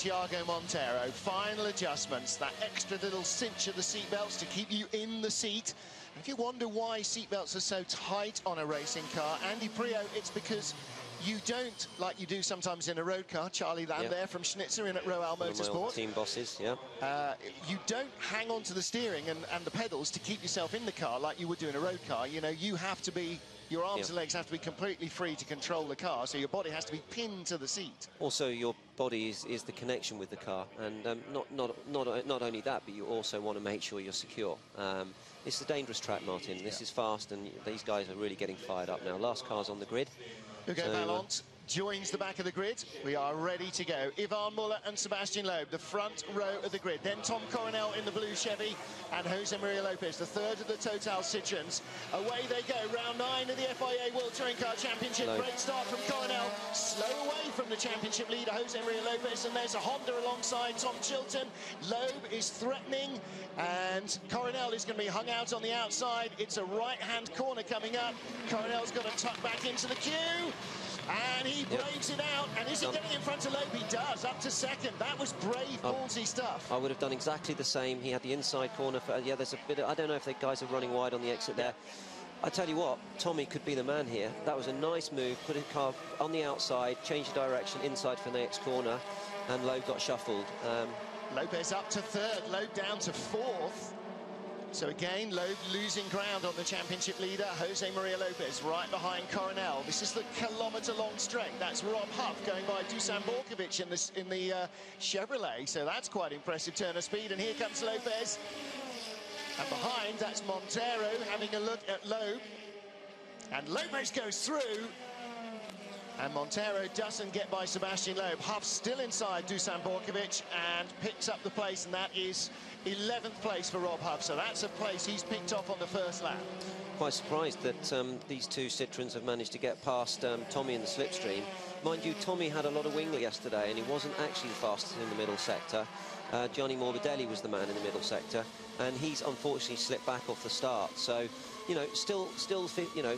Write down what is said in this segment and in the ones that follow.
Thiago Montero. Final adjustments, that extra little cinch of the seatbelts to keep you in the seat. If you wonder why seatbelts are so tight on a racing car, Andy Prio, it's because you don't, like you do sometimes in a road car, Charlie Lamb there from Schnitzer in at Royal Motorsport. Team bosses, yeah. You don't hang on to the steering and the pedals to keep yourself in the car like you would do in a road car. You know, you have to be, your arms and legs have to be completely free to control the car, so your body has to be pinned to the seat. Also, your body is the connection with the car, and not only that, but you also want to make sure you're secure. It's a dangerous track, Martin. This is fast, and these guys are really getting fired up now. Last car's on the grid. Hugo Ballont joins the back of the grid. We are ready to go. Ivan Muller and Sebastian Loeb, the front row of the grid. Then Tom Coronel in the blue Chevy and Jose Maria Lopez, the third of the Total Citroens. Away they go. Round 9 of the FIA World Touring Car Championship. Great start from Coronel. Slow away from the championship leader, Jose Maria Lopez. And there's a Honda alongside Tom Chilton. Loeb is threatening. And Coronel is going to be hung out on the outside. It's a right-hand corner coming up. Coronel's got to tuck back into the queue. And he braves it out. And is he getting in front of Loeb? He does, up to second. That was brave, ballsy stuff. I would have done exactly the same. He had the inside corner. There's a bit of, I don't know if the guys are running wide on the exit there. I tell you what, Tommy could be the man here. That was a nice move. Put his car on the outside, changed the direction inside for the next corner, and Loeb got shuffled. Lopez up to third, Loeb down to fourth. So again, Loeb losing ground on the championship leader, Jose Maria Lopez, right behind Coronel. This is the kilometre-long straight. That's Rob Huff going by Dusan Borkovic in the Chevrolet. So that's quite impressive turn of speed. And here comes Lopez. And behind, that's Montero having a look at Loeb. And Lopez goes through. And Montero doesn't get by Sebastian Loeb. Huff still inside Dusan Borkovic and picks up the place, and that is 11th place for Rob Huff. So that's a place he's picked off on the first lap. Quite surprised that these two Citroens have managed to get past Tommy in the slipstream. Mind you, Tommy had a lot of wing yesterday, and he wasn't actually the fastest in the middle sector. Gianni Morbidelli was the man in the middle sector, and he's unfortunately slipped back off the start. So, you know, still, you know,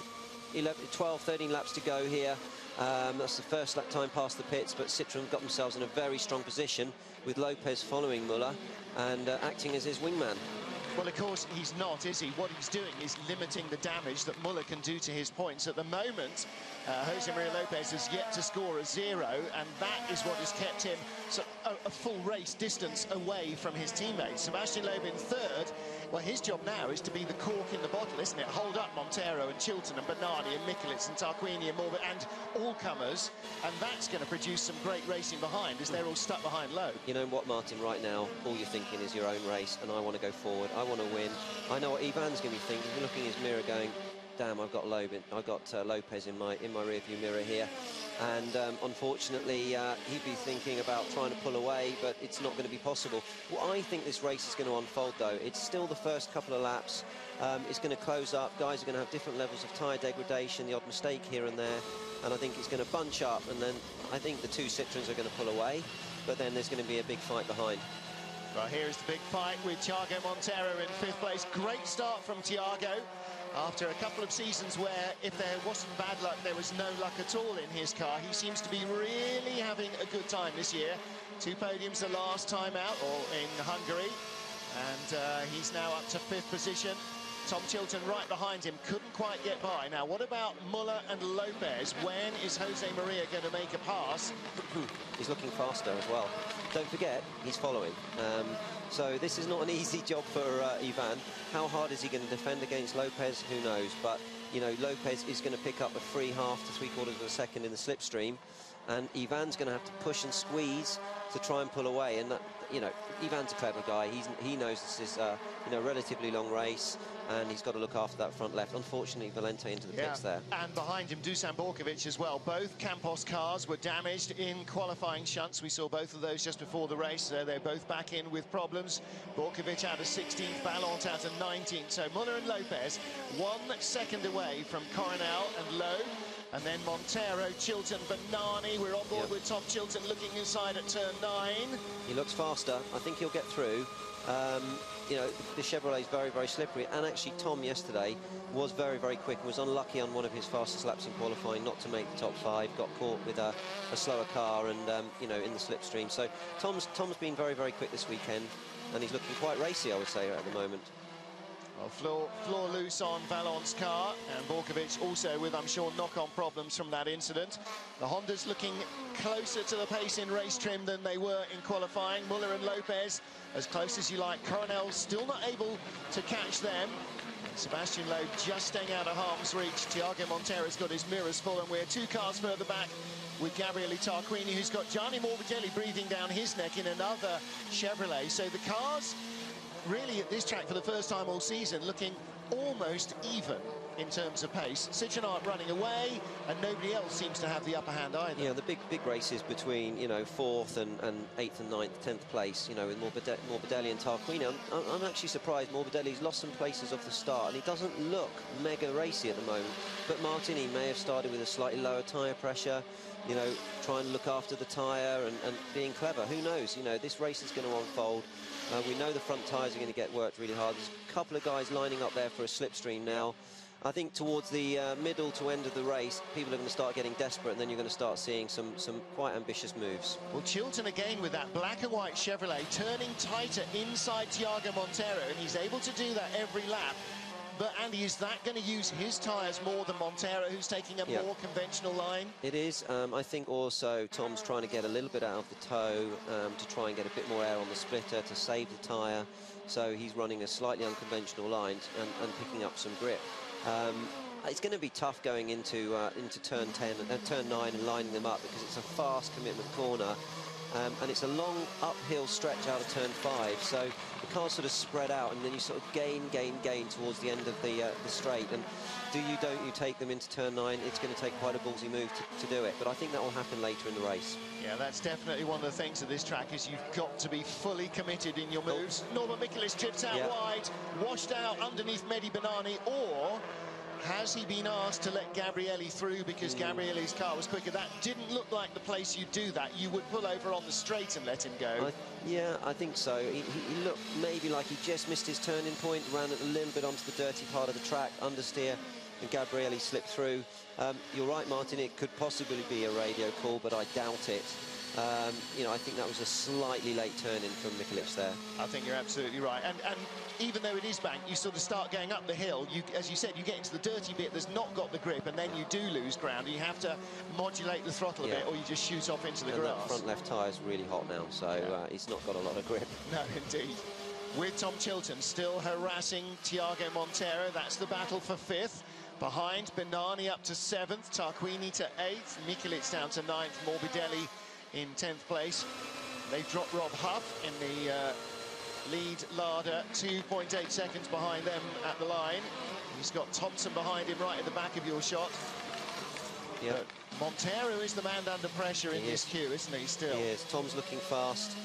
11, 12, 13 laps to go here. That's the first time past the pits, but Citroën got themselves in a very strong position with Lopez following Muller and acting as his wingman. Well, of course, he's not, is he? What he's doing is limiting the damage that Muller can do to his points. At the moment, Jose Maria Lopez has yet to score a 0, and that is what has kept him a full race distance away from his teammates. Sebastian Loeb in third. Well, his job now is to be the cork in the bottle, isn't it? Hold up Montero and Chilton and Bernardi and Mikulits and Tarquini and Morbid and all comers, and that's going to produce some great racing behind as they're all stuck behind Loeb. You know what, Martin, right now, all you're thinking is your own race, and I want to go forward, I want to win. I know what Ivan's going to be thinking. He's looking in his mirror going, damn, I've got Lopez in my rearview mirror here. And unfortunately, he'd be thinking about trying to pull away, but it's not going to be possible. Well, I think this race is going to unfold, though. It's still the first couple of laps. It's going to close up. Guys are going to have different levels of tyre degradation, the odd mistake here and there. And I think it's going to bunch up, and then I think the two Citroens are going to pull away. But then there's going to be a big fight behind. Well, here is the big fight with Thiago Montero in 5th place. Great start from Thiago. After a couple of seasons where, if there wasn't bad luck, there was no luck at all in his car. He seems to be really having a good time this year. 2 podiums the last time out, or in Hungary. And he's now up to 5th position. Tom Chilton right behind him, couldn't quite get by. Now, what about Muller and Lopez? When is Jose Maria going to make a pass? He's looking faster as well. Don't forget, he's following. So this is not an easy job for Ivan. How hard is he going to defend against Lopez? Who knows? But, you know, Lopez is going to pick up a free half to 3/4 of a second in the slipstream. And Ivan's going to have to push and squeeze to try and pull away. And, that, you know, Ivan's a clever guy. He knows this is, you know, a relatively long race, and he's got to look after that front left. Unfortunately, Valente into the pits there. And behind him, Dusan Borkovic as well. Both Campos cars were damaged in qualifying shunts. We saw both of those just before the race. They're both back in with problems. Borkovic out of 16th, Ballont out of 19th. So Muller and Lopez 1 second away from Coronel and Loeb. And then Montero, Chilton, Benani. We're on board with Tom Chilton looking inside at turn 9. He looks faster. I think he'll get through. You know, the Chevrolet is very, very slippery. And actually, Tom yesterday was very, very quick. Was unlucky on one of his fastest laps in qualifying not to make the top 5. Got caught with a slower car and, you know, in the slipstream. So Tom's been very, very quick this weekend. And he's looking quite racy, I would say, at the moment. Well, floor loose on Vallon's car, and Borkovic also with, I'm sure, knock-on problems from that incident. The Hondas looking closer to the pace in race trim than they were in qualifying. Muller and Lopez as close as you like. Coronel still not able to catch them. Sebastian Loeb just staying out of harm's reach. Tiago Montero's got his mirrors full, and we're 2 cars further back with Gabriele Tarquini, who's got Gianni Morbidelli breathing down his neck in another Chevrolet. So the cars really at this track for the first time all season looking almost even in terms of pace. Citroën running away, and nobody else seems to have the upper hand either. Yeah, the big races between, you know, 4th and 8th and 9th, 10th place, you know, with Morbidelli and Tarquini. I'm actually surprised Morbidelli's lost some places off the start, and he doesn't look mega racy at the moment. But Martini may have started with a slightly lower tyre pressure, you know, trying to look after the tyre and being clever. Who knows? You know, this race is going to unfold. We know the front tyres are going to get worked really hard. There's a couple of guys lining up there for a slipstream now. I think towards the middle to end of the race, people are going to start getting desperate, and then you're going to start seeing some quite ambitious moves. Well, Chilton again with that black and white Chevrolet turning tighter inside Tiago Montero, and he's able to do that every lap. But, Andy, is that going to use his tyres more than Montero, who's taking a more conventional line? It is. I think also Tom's trying to get a little bit out of the toe to try and get a bit more air on the splitter to save the tyre. So he's running a slightly unconventional line and picking up some grip. It's going to be tough going into turn 9 and lining them up, because it's a fast commitment corner. And it's a long uphill stretch out of turn 5, so the cars sort of spread out, and then you sort of gain towards the end of the straight. And don't you take them into turn 9? It's going to take quite a ballsy move to do it, but I think that will happen later in the race. Yeah, that's definitely one of the things of this track, is you've got to be fully committed in your moves. Norbert Mikulic chips out wide, washed out underneath Mehdi Benani, or has he been asked to let Gabriele through because Gabriele's car was quicker? That didn't look like the place you'd do that. You would pull over on the straight and let him go. Yeah, I think so. He looked maybe like he just missed his turning point, ran it a little bit onto the dirty part of the track, understeer, and Gabriele slipped through. You're right, Martin, it could possibly be a radio call, but I doubt it. You know, I think that was a slightly late turn-in from Mikulic there. I think you're absolutely right. And even though it is banked, you sort of start going up the hill. As you said, you get into the dirty bit that's not got the grip, and then you do lose ground. You have to modulate the throttle a bit, or you just shoot off into the grass. That front left tyre is really hot now, so he's not got a lot of grip. No, indeed. With Tom Chilton still harassing Tiago Montero. That's the battle for 5th. Behind, Benani up to 7th, Tarquini to 8th, Mikulic down to 9th, Morbidelli in 10th place. They've dropped Rob Huff in the lead larder, 2.8 seconds behind them at the line. He's got Thompson behind him right at the back of your shot. Yeah. But Montero is the man under pressure in this queue, isn't he, still? He is. Tom's looking fast.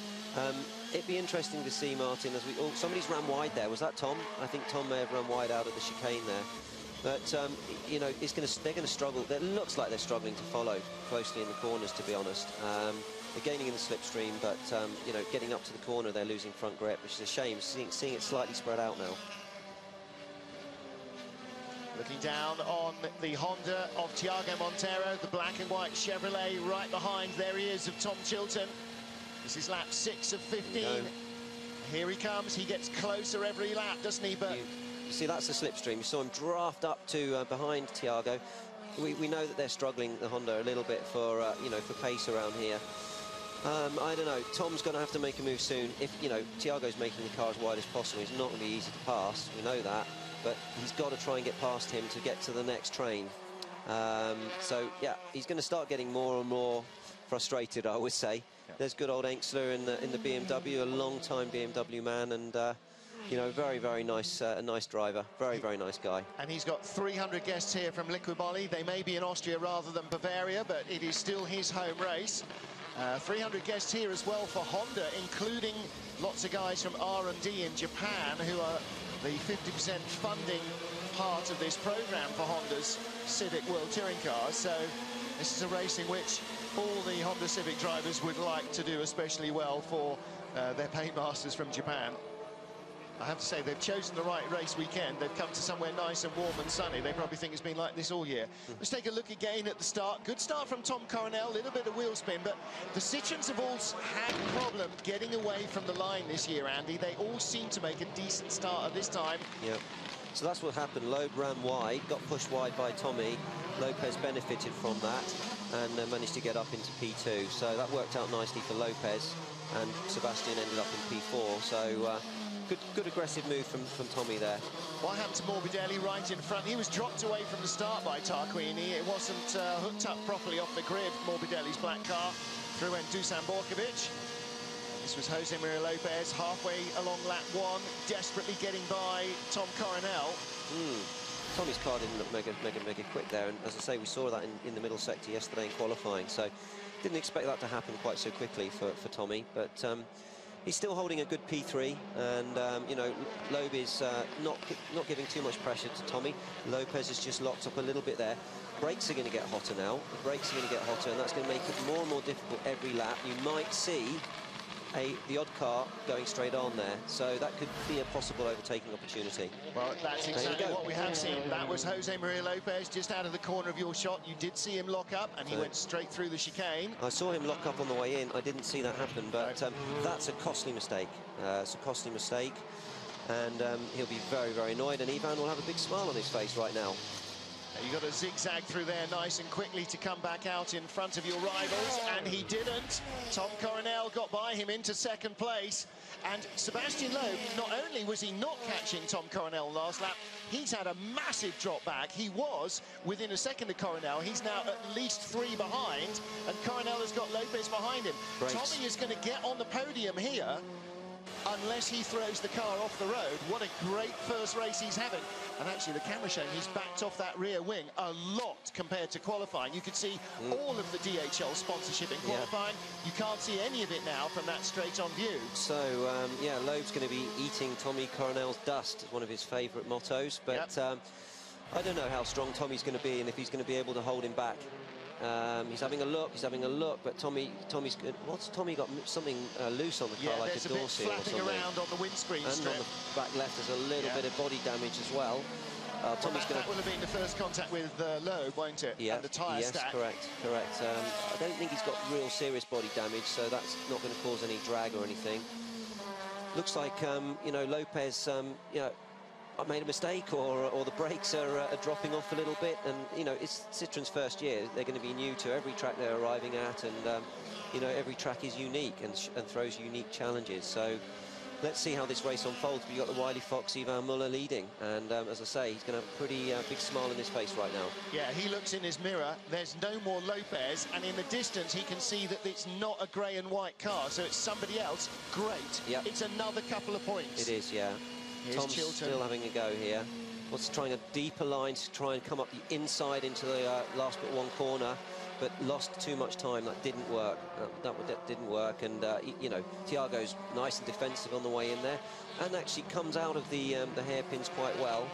It'd be interesting to see, Martin, as somebody's ran wide there. Was that Tom? I think Tom may have run wide out of the chicane there. But, you know, they're going to struggle. It looks like they're struggling to follow closely in the corners, to be honest. They're gaining in the slipstream, but, you know, getting up to the corner, they're losing front grip, which is a shame, seeing it slightly spread out now. Looking down on the Honda of Tiago Montero, the black and white Chevrolet right behind. There he is, of Tom Chilton. This is lap 6 of 15. Here he comes. He gets closer every lap, doesn't he? But you see, that's the slipstream. You saw him draft up to behind Tiago. We know that they're struggling, the Honda, a little bit for you know, for pace around here. I don't know. Tom's going to have to make a move soon. If, you know, Tiago's making the car as wide as possible, it's not going to be easy to pass. We know that, but he's got to try and get past him to get to the next train. So yeah, he's going to start getting more and more frustrated, I would say. There's good old Enxler in the BMW, a long-time BMW man, and you know, very nice, nice driver, very nice guy. And he's got 300 guests here from Liquid. They may be in Austria rather than Bavaria, but it is still his home race. 300 guests here as well for Honda, including lots of guys from R&D in Japan, who are the 50% funding part of this program for Honda's Civic World Touring Cars. So this is a race in which all the Honda Civic drivers would like to do especially well for their paintmasters from Japan. I have to say, they've chosen the right race weekend. They've come to somewhere nice and warm and sunny. They probably think it's been like this all year. Let's take a look again at the start. Good start from Tom Coronel, a little bit of wheel spin, but the Citroens have all had a problem getting away from the line this year, Andy. They all seem to make a decent start at this time. Yeah. So that's what happened. Loeb ran wide, got pushed wide by Tommy. Lopez benefited from that and managed to get up into P2. So that worked out nicely for Lopez, and Sebastian ended up in P4. So good aggressive move from Tommy there. What happened to Morbidelli right in front? He was dropped away from the start by Tarquini. It wasn't hooked up properly off the grid. Morbidelli's black car. Through went Dusan Borkovic. This was Jose Maria Lopez halfway along lap 1, desperately getting by Tom Coronel. Tommy's car didn't look mega quick there, and as I say, we saw that in the middle sector yesterday in qualifying, so didn't expect that to happen quite so quickly for Tommy, but he's still holding a good P3, and you know, Loeb is not giving too much pressure to Tommy. Lopez is just locked up a little bit there. Brakes are going to get hotter now. The brakes are going to get hotter, and that's going to make it more and more difficult every lap. You might see the odd car going straight on there, so that could be a possible overtaking opportunity. Well, that's exactly what we have seen. That was Jose Maria Lopez just out of the corner of your shot. You did see him lock up, and he went straight through the chicane. I saw him lock up on the way in. I didn't see that happen, but that's a costly mistake. It's a costly mistake, and he'll be very, very annoyed, and Ivan will have a big smile on his face right now. You got to zigzag through there nice and quickly to come back out in front of your rivals, and he didn't. Tom Coronel got by him into second place, and Sebastian Loeb, not only was he not catching Tom Coronel last lap, he's had a massive drop back. He was within a second of Coronel. He's now at least 3 behind, and Coronel has got Lopez behind him. Great. Tommy is going to get on the podium here unless he throws the car off the road. What a great first race he's having. And actually, the camera showing he's backed off that rear wing a lot compared to qualifying. You could see all of the DHL sponsorship in qualifying. You can't see any of it now from that straight-on view. So, yeah, Loeb's going to be eating Tommy Coronel's dust, is one of his favourite mottos. But I don't know how strong Tommy's going to be and if he's going to be able to hold him back. He's having a look, but Tommy's good. What's Tommy got? Something loose on the car, like a door seal or something. Flapping around on the windscreen strip. And on the back left, there's a little bit of body damage as well. Tommy's that will have been the first contact with Loeb, won't it? Yeah, and the tyre stack. Correct. I don't think he's got real serious body damage, so that's not going to cause any drag or anything. Looks like you know, Lopez, you know, I made a mistake, or the brakes are dropping off a little bit, and you know, it's Citroen's first year. They're going to be new to every track they're arriving at, and you know, every track is unique and throws unique challenges. So let's see how this race unfolds. We've got the Wiley Fox, Ivan Muller leading, and as I say, he's going to have a pretty big smile on his face right now. Yeah, he looks in his mirror. There's no more Lopez, and in the distance he can see that it's not a grey and white car, so it's somebody else. Great. Yep. It's another couple of points. It is, yeah. Here's Tom's Chilton. Still having a go here. Wants trying a deeper line to try and come up the inside into the last but one corner, but lost too much time. That didn't work. That didn't work. And you know, Thiago's nice and defensive on the way in there, and actually comes out of the hairpins quite well.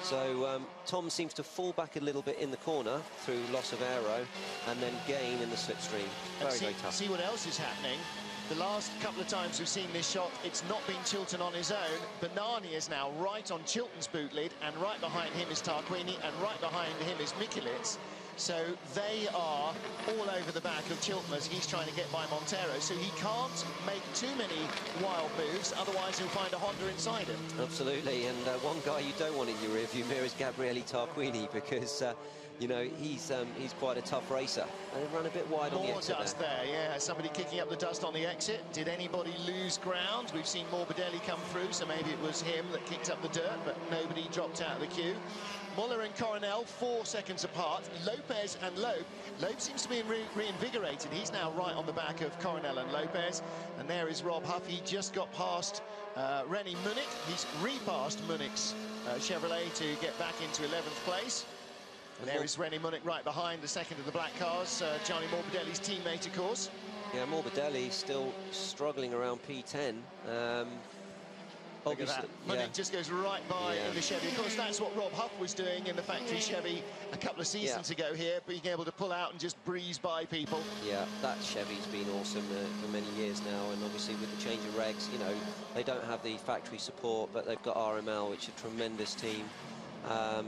So Tom seems to fall back a little bit in the corner through loss of aero, and then gain in the slipstream. Very tough. See what else is happening. The last couple of times we've seen this shot, it's not been Chilton on his own. Banani is now right on Chilton's boot lid, and right behind him is Tarquini, and right behind him is Mikulits. So they are all over the back of Chilton as he's trying to get by Montero. So he can't make too many wild moves, otherwise he'll find a Honda inside him. Absolutely, and one guy you don't want in your rearview mirror is Gabriele Tarquini, because you know, he's quite a tough racer. And he ran a bit wide on the exit. More dust there, yeah. Somebody kicking up the dust on the exit. Did anybody lose ground? We've seen Morbidelli come through, so maybe it was him that kicked up the dirt, but nobody dropped out of the queue. Muller and Coronel 4 seconds apart. Lopez and Loeb. Loeb seems to be reinvigorated. He's now right on the back of Coronel and Lopez. And there is Rob Huff. He just got past René Munich. He's repassed Munich's Chevrolet to get back into 11th place. And there is René Munich right behind the second of the black cars. Gianni Morbidelli's teammate, of course. Yeah, Morbidelli still struggling around P10. Obviously, But it just goes right by in the Chevy. Of course, that's what Rob Huff was doing in the factory Chevy a couple of seasons ago here, being able to pull out and just breeze by people. Yeah, that Chevy's been awesome for many years now, and obviously with the change of regs, you know, they don't have the factory support, but they've got RML, which is a tremendous team.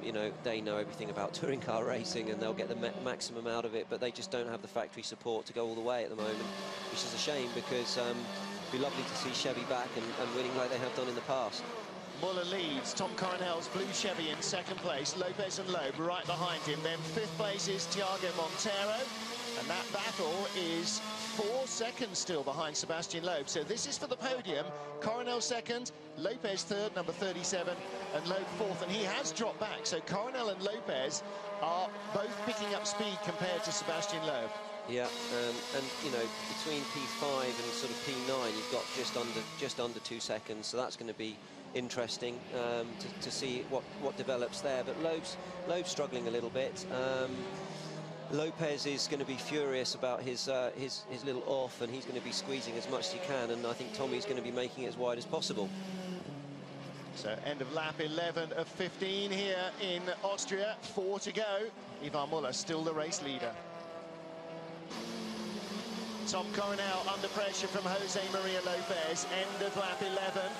You know, they know everything about touring car racing, and they'll get the maximum out of it, but they just don't have the factory support to go all the way at the moment, which is a shame, because it'd be lovely to see Chevy back and winning like they have done in the past. Muller leads. Tom Coronel's blue Chevy in second place. Lopez and Loeb right behind him. Then fifth place is Thiago Montero. And that battle is 4 seconds still behind Sebastian Loeb. So this is for the podium. Coronel second, Lopez third, number 37, and Loeb fourth. And he has dropped back. So Coronel and Lopez are both picking up speed compared to Sebastian Loeb. Yeah, and you know, between P5 and sort of P9, you've got just under 2 seconds. So that's going to be interesting to see what develops there. But Loeb's struggling a little bit. Lopez is going to be furious about his little off, and he's going to be squeezing as much as he can, and I think Tommy's going to be making it as wide as possible. So end of lap 11 of 15 here in Austria. 4 to go. Ivan Muller still the race leader. Tom Coronel under pressure from Jose Maria Lopez. End of lap 11.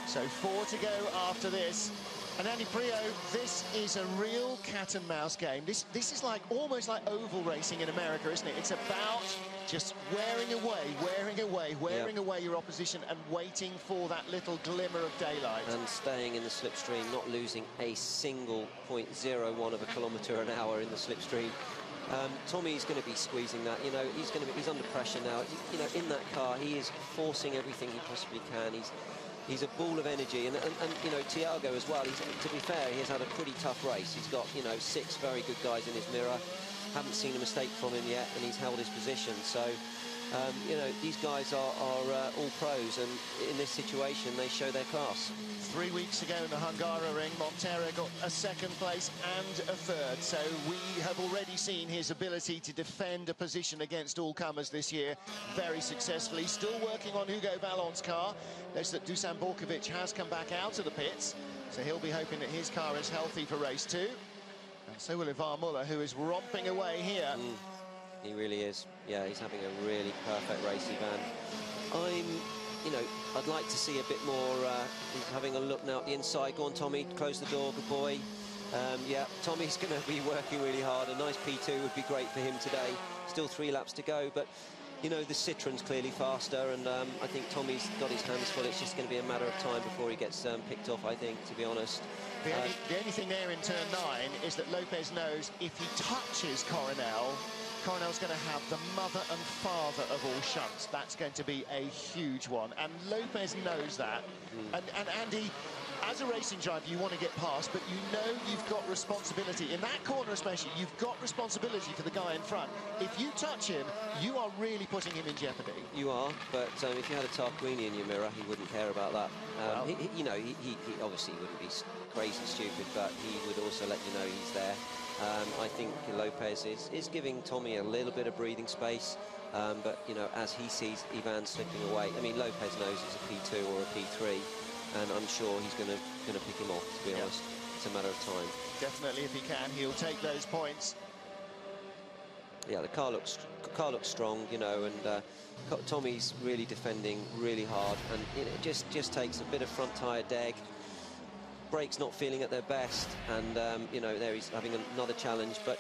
So 4 to go after this. And Andy Prio, this is a real cat and mouse game. This is like almost like oval racing in America, isn't it? It's about just wearing away your opposition and waiting for that little glimmer of daylight. And staying in the slipstream, not losing a single 0.01 of a kilometre an hour in the slipstream. Tommy's going to be squeezing that. You know, he's under pressure now. You know, in that car, he is forcing everything he possibly can. He's a ball of energy, and you know, Thiago as well. To be fair, he's had a pretty tough race. He's got, you know, 6 very good guys in his mirror. Haven't seen a mistake from him yet, and he's held his position. So, you know, these guys are all pros, and in this situation, they show their class. 3 weeks ago in the Hungaroring, Montero got a second place and a third. So we have already seen his ability to defend a position against all comers this year very successfully. Still working on Hugo Ballon's car. Notice that Dusan Borkovic has come back out of the pits, so he'll be hoping that his car is healthy for race 2. And so will Ivan Muller, who is romping away here. He really is. Yeah, he's having a really perfect race, Ivan. You know, I'd like to see a bit more. He's having a look now at the inside. Go on, Tommy, close the door, good boy. Yeah, Tommy's going to be working really hard. A nice P2 would be great for him today. Still 3 laps to go, but you know, the Citroen's clearly faster, and I think Tommy's got his hands full. It's just going to be a matter of time before he gets picked off, I think, to be honest. The only thing there in turn 9 is that Lopez knows if he touches Coronel, Coronel's going to have the mother and father of all shunts. That's going to be a huge one, and Lopez knows that. And Andy, as a racing driver, you want to get past, but you know you've got responsibility. In that corner especially, you've got responsibility for the guy in front. If you touch him, you are really putting him in jeopardy. You are, but if you had a Tarquini in your mirror, he wouldn't care about that. Well, you know, he obviously wouldn't be crazy stupid, but he would also let you know he's there. I think Lopez is giving Tommy a little bit of breathing space, but, you know, as he sees Ivan slipping away, I mean, Lopez knows it's a P2 or a P3, and I'm sure he's going to pick him off, to be honest. It's a matter of time. Definitely, if he can, he'll take those points. Yeah, the car looks strong, you know, and Tommy's really defending really hard, and it just takes a bit of front tyre deg. Brakes not feeling at their best, and you know, there he's having another challenge. But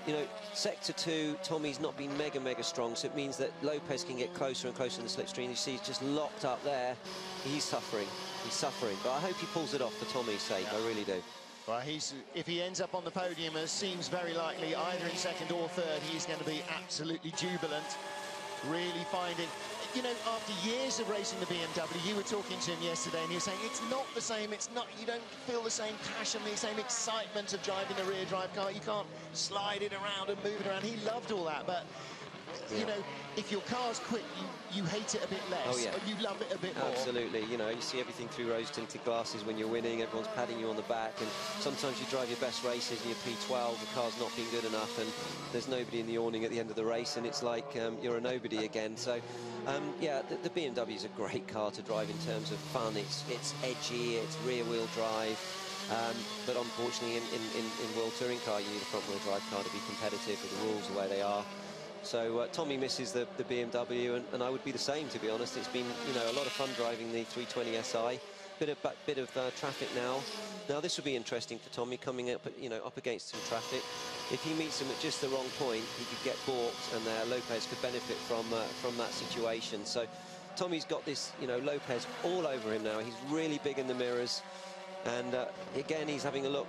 you know, sector 2, Tommy's not been mega strong, so it means that Lopez can get closer and closer in the slipstream. You see he's just locked up there. He's suffering, but I hope he pulls it off for Tommy's sake. I really do. Well, if he ends up on the podium, as seems very likely, either in second or third, he's going to be absolutely jubilant. Really finding, you know, after years of racing the BMW, you were talking to him yesterday and he was saying it's not the same, you don't feel the same passion, the same excitement of driving a rear drive car. You can't slide it around and move it around. He loved all that, but you know, if your car's quick, you hate it a bit less. Oh, yeah. Or you love it a bit more. Absolutely. You know, you see everything through rose-tinted glasses when you're winning. Everyone's patting you on the back, and sometimes you drive your best races and you're P12, the car's not been good enough, and there's nobody in the awning at the end of the race, and it's like you're a nobody again. So Yeah, the BMW is a great car to drive in terms of fun. It's edgy, it's rear-wheel drive, but unfortunately in World Touring Car you need a front-wheel drive car to be competitive with the rules the way they are. So Tommy misses the BMW, and I would be the same, to be honest. It's been, you know, a lot of fun driving the 320 SI. Bit of traffic now. Now this will be interesting for Tommy, coming up, you know, up against some traffic. If he meets him at just the wrong point, he could get balked, and Lopez could benefit from that situation. So Tommy's got this, you know, Lopez all over him now. He's really big in the mirrors, and again he's having a look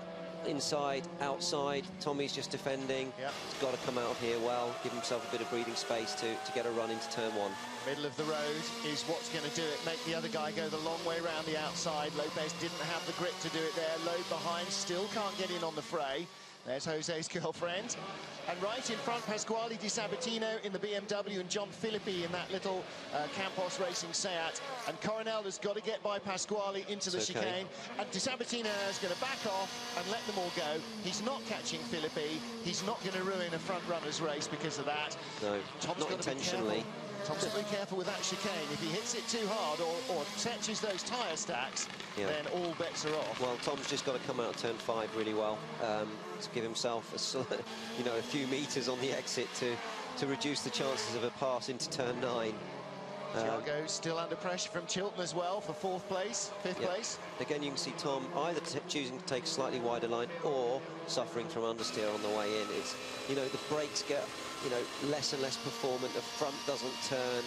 inside, outside. Tommy's just defending. Yep. He's got to come out of here well, give himself a bit of breathing space to get a run into turn one. Middle of the road is what's going to do it. Make the other guy go the long way around the outside. Lopez didn't have the grip to do it there. Load behind, still can't get in on the fray. There's Jose's girlfriend. And right in front, Pasquale Di Sabatino in the BMW and John Philippi in that little Campos Racing Seat. And Coronel has got to get by Pasquale into the chicane. And Di Sabatino is going to back off and let them all go. He's not catching Philippi. He's not going to ruin a front runner's race because of that. No, Tom's not intentionally. Tom's got to be careful with that chicane. If he hits it too hard or touches those tyre stacks, then all bets are off. Well, Tom's just got to come out of turn 5 really well to give himself a few metres on the exit to reduce the chances of a pass into turn 9. Thiago still under pressure from Chilton as well for 4th place, 5th place. Again, you can see Tom either choosing to take a slightly wider line or suffering from understeer on the way in. It's, you know, the brakes get, you know, less and less performant. The front doesn't turn.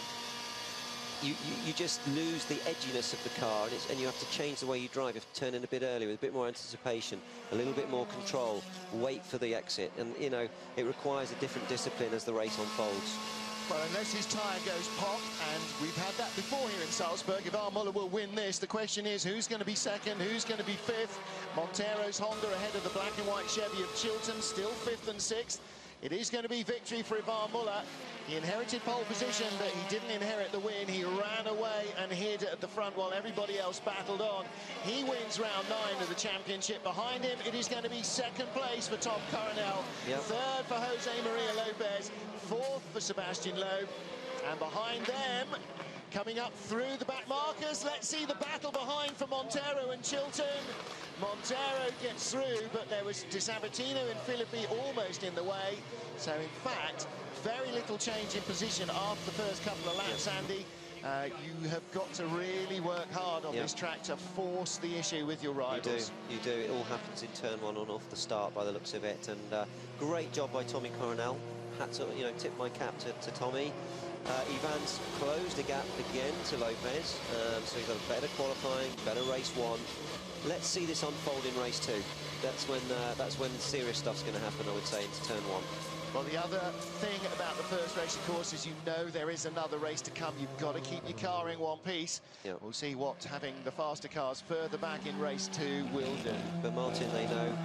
You just lose the edginess of the car, and you have to change the way you drive. You have to turn in a bit earlier with a bit more anticipation, a little bit more control, wait for the exit, and, you know, it requires a different discipline as the race unfolds. Well, unless his tyre goes pop, and we've had that before here in Salzburg, if Muller will win this, the question is who's going to be second, who's going to be 5th. Montero's Honda ahead of the black and white Chevy of Chilton, still 5th and 6th. It is going to be victory for Ivan Muller. He inherited pole position, but he didn't inherit the win. He ran away and hid at the front while everybody else battled on. He wins round 9 of the championship. Behind him, it is going to be 2nd place for Tom Coronel, 3rd for Jose Maria Lopez, 4th for Sebastian Loeb, and behind them, coming up through the back markers, let's see the battle behind for Montero and Chilton. Montero gets through, but there was Di Sabatino and Philippi almost in the way. So, in fact, very little change in position after the first couple of laps, Andy. You have got to really work hard on this track to force the issue with your rivals. You do. It all happens in turn 1 on off the start by the looks of it. And great job by Tommy Coronel. Had to, you know, tip my cap to Tommy. Ivan's closed the gap again to Lopez, so he's got a better qualifying, better race 1. Let's see this unfold in race 2. That's when serious stuff's going to happen, I would say, into turn 1. Well, the other thing about the first race, of course, is you know there is another race to come. You've got to keep your car in one piece. We'll see what having the faster cars further back in race 2 will do. But Martin, they know